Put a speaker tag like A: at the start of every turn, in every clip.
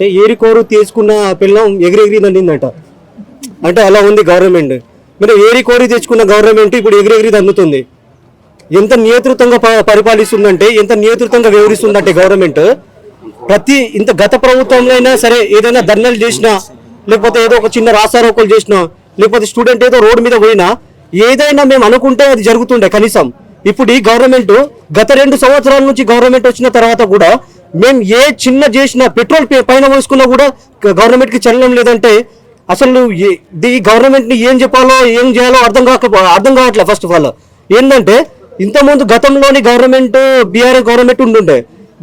A: అంటే ఏరికోరు తీసుకున్న పిల్లం ఎగిరెగిరి దండిందంట. అంటే అలా ఉంది గవర్నమెంట్. మరి ఏరికోరి తెచ్చుకున్న గవర్నమెంట్ ఇప్పుడు ఎగిరెగిరి దండుతుంది. ఎంత నియంత్రితంగా పరిపాలిస్తుందంటే, ఎంత నియంత్రితంగా వ్యవహరిస్తుందంటే గవర్నమెంట్ ఇంత గత ప్రభుత్వంలో అయినా సరే ఏదైనా ధర్నాలు చేసినా, లేకపోతే ఏదో ఒక చిన్న రాస్తారోకోలు చేసినా, లేకపోతే స్టూడెంట్ ఏదో రోడ్డు మీద పోయినా ఏదైనా మేము అనుకుంటే అది జరుగుతుండే కనీసం. ఇప్పుడు ఈ గవర్నమెంట్ గత 2 సంవత్సరాల నుంచి గవర్నమెంట్ వచ్చిన తర్వాత కూడా మేము ఏ చిన్న చేసినా పెట్రోల్ పైన పోసుకున్నా కూడా గవర్నమెంట్కి చలనం లేదంటే అసలు ఈ గవర్నమెంట్ని ఏం చెప్పాలో ఏం చేయాలో అర్థం కావట్లేదు. ఫస్ట్ ఆఫ్ ఆల్ ఏంటంటే ఇంతకుముందు గతంలోని గవర్నమెంట్ బీఆర్ఎస్ గవర్నమెంట్ ఉండుండే.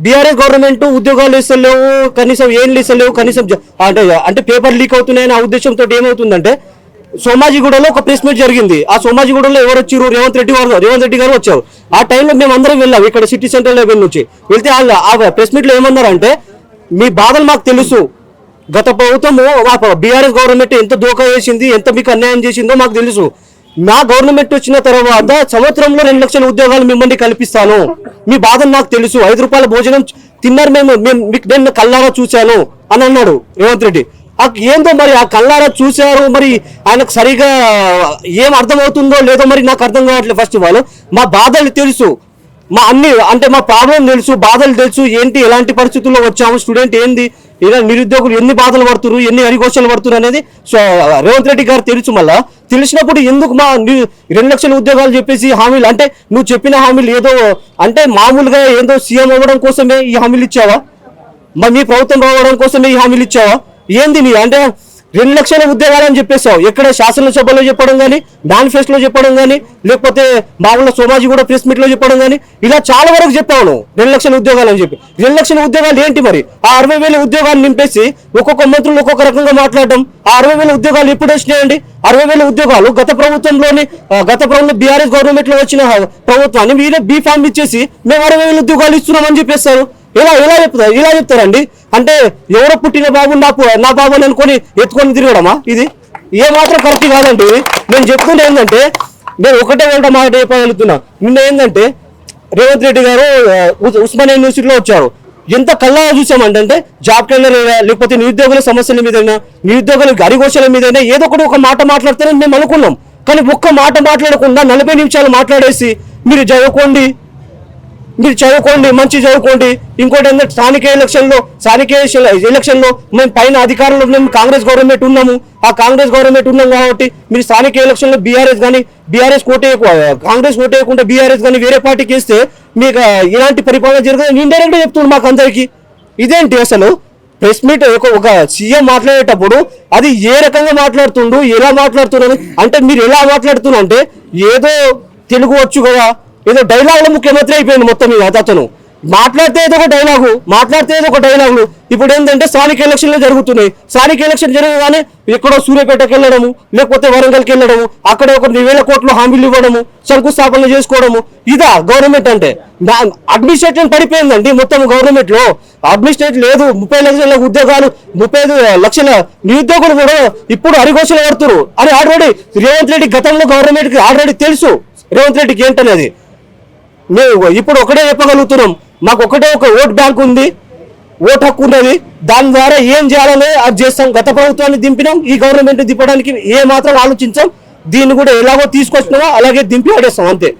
A: బీఆర్ఎస్ గవర్నమెంట్ ఉద్యోగాలు ఇస్తలేవు, కనీసం ఏం ఇస్తలేవు, కనీసం అంటే పేపర్ లీక్ అవుతున్నాయని ఆ ఉద్దేశంతో ఏమవుతుందంటే సోమాజిగూడలో ఒక ప్రెస్ మీట్ జరిగింది. ఆ సోమాజిగూడలో ఎవరు వచ్చారు? రేవంత్ రెడ్డి గారు వచ్చారు. ఆ టైంలో మేము అందరం వెళ్ళాం ఇక్కడ సిటీ సెంటర్ లెవెల్ నుంచి. వెళ్తే ఆ ప్రెస్ మీట్లో ఏమన్నారంటే, మీ బాధలు మాకు తెలుసు, గత ప్రభుత్వము బీఆర్ఎస్ గవర్నమెంట్ ఎంత దోకా చేసింది, ఎంత మీకు అన్యాయం చేసిందో మాకు తెలుసు. మా గవర్నమెంట్ వచ్చిన తర్వాత సంవత్సరంలో 2 లక్షల ఉద్యోగాలు మిమ్మల్ని కల్పిస్తాను, మీ బాధలు నాకు తెలుసు, 5 రూపాయల భోజనం తిన్నారు నేను కళ్ళారా చూశాను అని అన్నాడు రేవంత్ రెడ్డి. ఏందో మరి ఆ కళ్ళారా చూశారు, మరి ఆయనకు సరిగా ఏం అర్థమవుతుందో లేదో మరి నాకు అర్థం కావట్లేదు. ఫస్ట్ ఆఫ్ ఆల్ మా బాధలు తెలుసు, మా అన్ని అంటే మా ప్రాబ్లం తెలుసు, బాధలు తెలుసు, ఏంటి ఎలాంటి పరిస్థితుల్లో వచ్చాము, స్టూడెంట్ ఏంది, ఇలా నిరుద్యోగులు ఎన్ని బాధలు పడుతున్నారు, ఎన్ని అరిఘోషాలు పడుతున్నారు అనేది రేవంత్ రెడ్డి గారు తెలుసు. మళ్ళా తెలిసినప్పుడు ఎందుకు మా 2 లక్షల ఉద్యోగాలు చెప్పేసి హామీలు, అంటే నువ్వు చెప్పిన హామీలు ఏదో అంటే మామూలుగా ఏదో సీఎం అవ్వడం కోసమే ఈ హామీలు ఇచ్చావా, మీ ప్రభుత్వం రావడం కోసమే ఈ హామీలు ఇచ్చావా, ఏంది నీ అంటే 2 లక్షల ఉద్యోగాలు అని చెప్పేసావు. ఎక్కడ శాసనసభలో చెప్పడం కానీ, మేనిఫెస్టోలో చెప్పడం కానీ, లేకపోతే మామూలు సోమాజిగూడ ప్రెస్ మీట్లో చెప్పడం కానీ, ఇలా చాలా వరకు చెప్పావు నువ్వు 2 లక్షల ఉద్యోగాలు అని చెప్పి. 2 లక్షల ఉద్యోగాలు ఏంటి మరి? ఆ 60,000 ఉద్యోగాలు నింపేసి ఒక్కొక్క మంత్రులు ఒక్కొక్క రకంగా మాట్లాడడం. ఆ 60,000 ఉద్యోగాలు ఎప్పుడు వచ్చినాయండి? 60,000 ఉద్యోగాలు గత ప్రభుత్వంలో బీఆర్ఎస్ గవర్నమెంట్ లో వచ్చిన ప్రభుత్వాన్ని మీరే బీ ఫామ్ ఇచ్చేసి మేము 60,000 ఉద్యోగాలు ఇస్తున్నామని చెప్పేస్తారు. ఇలా చెప్తారండి. అంటే ఎవరో పుట్టిన బాబు నా బాబు అని అనుకొని ఎత్తుకొని తిరగడమా? ఇది ఏ మాత్రం కరెక్ట్ కాదండి. నేను చెప్తుంటే ఏంటంటే, నేను ఒకటే మాట చెప్పగలుగుతున్నా. నిన్న ఏంటంటే రేవంత్ రెడ్డి గారు ఉస్మానియా యూనివర్సిటీలో వచ్చారు. ఎంత కళ్ళగా చూసామంటే జాబ్ క్యాలర్ లేకపోతే నిరుద్యోగుల సమస్యల మీదైనా, నిరుద్యోగుల అరిఘోషాల మీదైనా ఏదో ఒక మాట మాట్లాడతారని మేము అనుకున్నాం. కానీ ఒక్క మాట మాట్లాడకుండా 40 నిమిషాలు మాట్లాడేసి మీరు చదువుకోండి, మంచి చదువుకోండి. ఇంకోటి ఏంటంటే స్థానిక ఎలక్షన్లో మేము పైన అధికారంలో మేము కాంగ్రెస్ గవర్నమెంట్ ఉన్నాము. ఆ కాంగ్రెస్ గవర్నమెంట్ ఉన్నాం కాబట్టి మీరు స్థానిక ఎలక్షన్లో కాంగ్రెస్ ఓటేయకుండా బీఆర్ఎస్ కానీ వేరే పార్టీకి వేస్తే మీకు ఇలాంటి పరిపాలన జరుగుతుంది ఇండైరెక్ట్ గా చెప్తుండ్రు మాకు అందరికి. ఇదేంటి అసలు? ప్రెస్ మీట్ ఒక సీఎం మాట్లాడేటప్పుడు అది ఏ రకంగా మాట్లాడుతుండు, ఎలా మాట్లాడుతున్నాను అంటే మీరు ఎలా మాట్లాడుతున్నా అంటే ఏదో తెలుగు వచ్చు కదా, ఏదో డైలాగులో ముఖ్యమంత్రి అయిపోయింది మొత్తం మీద. అతను మాట్లాడితే ఏదో ఒక డైలాగులు. ఇప్పుడు ఏంటంటే స్థానిక ఎలక్షన్లు జరుగుతున్నాయి. స్థానిక ఎలక్షన్ జరగగానే ఎక్కడో సూర్యాపేటకి వెళ్ళడము, లేకపోతే వరంగల్కి వెళ్ళడము, అక్కడ ఒక 1,000 కోట్ల హామీలు ఇవ్వడము, శంకుస్థాపనలు చేసుకోవడము. ఇదా గవర్నమెంట్ అంటే? అడ్మినిస్ట్రేషన్ పడిపోయిందండి మొత్తం గవర్నమెంట్ లో. అడ్మినిస్ట్రేషన్ లేదు. 30 లక్షల ఉద్యోగాలు, 35 లక్షల నిరుద్యోగులు కూడా ఇప్పుడు అరిఘోషలు పడుతున్నారు అని ఆల్రెడీ రేవంత్ రెడ్డి గతంలో గవర్నమెంట్ కి ఆల్రెడీ తెలుసు. రేవంత్ రెడ్డికి ఏంటనేది మేము ఇప్పుడు ఒకటే చెప్పగలుగుతున్నాం. మాకు ఒకటే ఒక ఓట్ బ్యాంక్ ఉంది, ఓట్ హక్కు ఉన్నది. దాని ద్వారా ఏం చేయాలని అది చేస్తాం. గత ప్రభుత్వాన్ని దింపినాం, ఈ గవర్నమెంట్ దింపడానికి ఏ మాత్రం ఆలోచించాం. దీన్ని కూడా ఎలాగో తీసుకొచ్చినామో అలాగే దింపి ఆడేస్తాం అంతే.